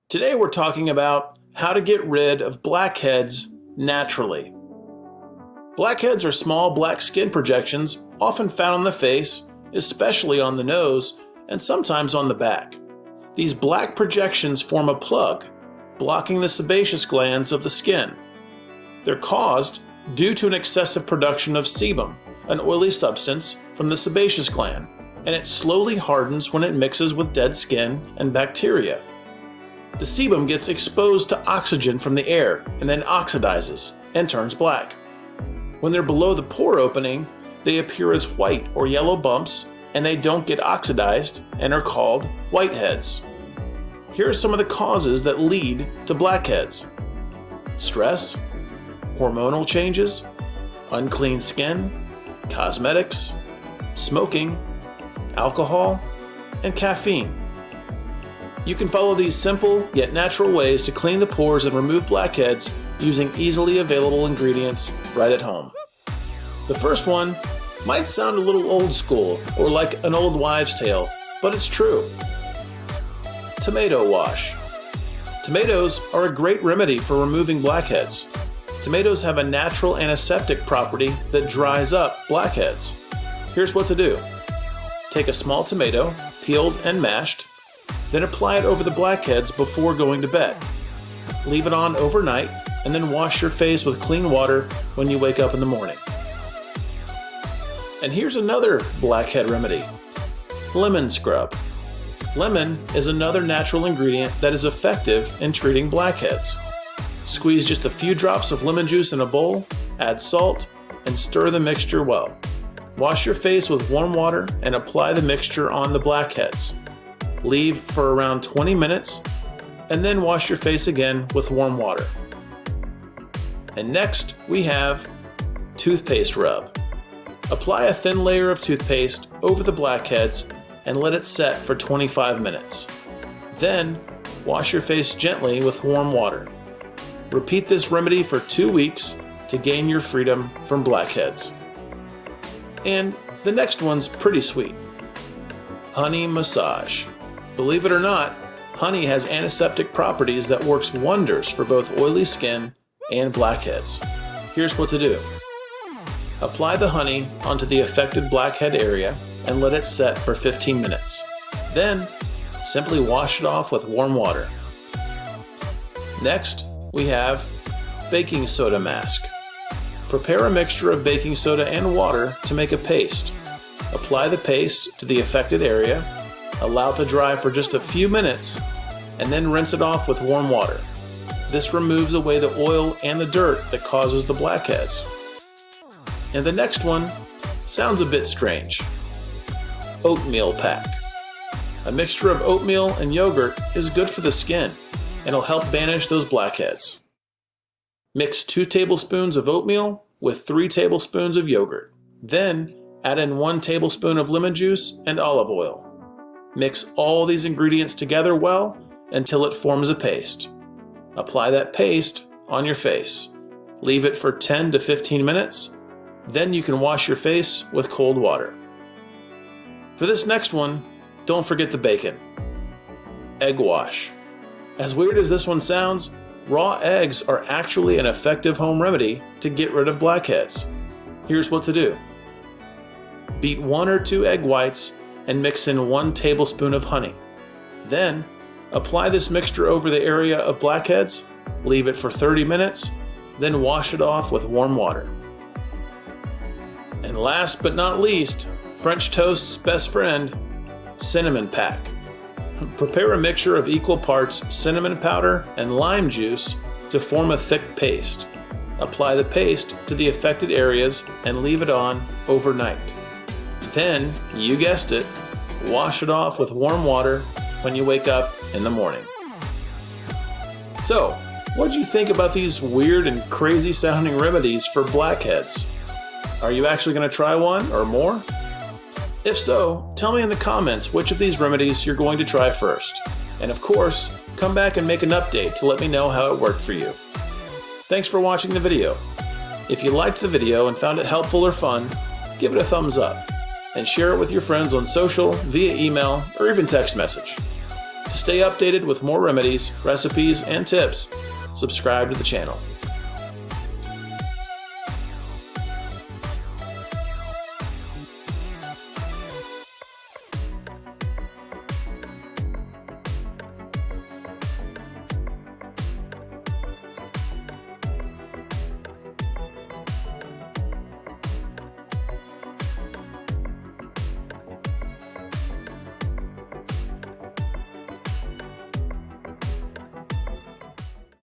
Today we're talking about how to get rid of blackheads naturally. Blackheads are small black skin projections often found on the face, especially on the nose, and sometimes on the back. These black projections form a plug, blocking the sebaceous glands of the skin. They're caused due to an excessive production of sebum, an oily substance from the sebaceous gland, and it slowly hardens when it mixes with dead skin and bacteria. The sebum gets exposed to oxygen from the air and then oxidizes and turns black. When they're below the pore opening, they appear as white or yellow bumps and they don't get oxidized and are called whiteheads. Here are some of the causes that lead to blackheads: stress, hormonal changes, unclean skin, cosmetics, smoking, alcohol, and caffeine. You can follow these simple yet natural ways to clean the pores and remove blackheads using easily available ingredients right at home. The first one might sound a little old school or like an old wives' tale, but it's true. Tomato wash. Tomatoes are a great remedy for removing blackheads. Tomatoes have a natural antiseptic property that dries up blackheads. Here's what to do. Take a small tomato, peeled and mashed, then apply it over the blackheads before going to bed. Leave it on overnight and then wash your face with clean water when you wake up in the morning. And here's another blackhead remedy: lemon scrub. Lemon is another natural ingredient that is effective in treating blackheads. Squeeze just a few drops of lemon juice in a bowl, add salt, and stir the mixture well. Wash your face with warm water and apply the mixture on the blackheads. Leave for around 20 minutes, and then wash your face again with warm water. And next, we have toothpaste rub. Apply a thin layer of toothpaste over the blackheads and let it set for 25 minutes. Then, wash your face gently with warm water. Repeat this remedy for 2 weeks to gain your freedom from blackheads. And the next one's pretty sweet: honey massage. Believe it or not, honey has antiseptic properties that works wonders for both oily skin and blackheads. Here's what to do. Apply the honey onto the affected blackhead area and let it set for 15 minutes. Then, simply wash it off with warm water. Next, we have baking soda mask. Prepare a mixture of baking soda and water to make a paste. Apply the paste to the affected area, allow it to dry for just a few minutes, and then rinse it off with warm water. This removes away the oil and the dirt that causes the blackheads. And the next one sounds a bit strange: Oatmeal Pack. A mixture of oatmeal and yogurt is good for the skin and will help banish those blackheads. Mix 2 tablespoons of oatmeal with 3 tablespoons of yogurt. Then add in 1 tablespoon of lemon juice and olive oil. Mix all these ingredients together well until it forms a paste. Apply that paste on your face. Leave it for 10 to 15 minutes. Then you can wash your face with cold water. For this next one, don't forget the bacon. Egg wash. As weird as this one sounds, raw eggs are actually an effective home remedy to get rid of blackheads. Here's what to do. Beat 1 or 2 egg whites and mix in 1 tablespoon of honey. Then, apply this mixture over the area of blackheads, leave it for 30 minutes, then wash it off with warm water. And last but not least, French toast's best friend, cinnamon pack. Prepare a mixture of equal parts cinnamon powder and lime juice to form a thick paste. Apply the paste to the affected areas and leave it on overnight. Then, you guessed it, wash it off with warm water when you wake up in the morning. So, what do you think about these weird and crazy sounding remedies for blackheads? Are you actually going to try one or more? If so, tell me in the comments which of these remedies you're going to try first. And of course, come back and make an update to let me know how it worked for you. Thanks for watching the video. If you liked the video and found it helpful or fun, give it a thumbs up and share it with your friends on social, via email, or even text message. To stay updated with more remedies, recipes, and tips, subscribe to the channel.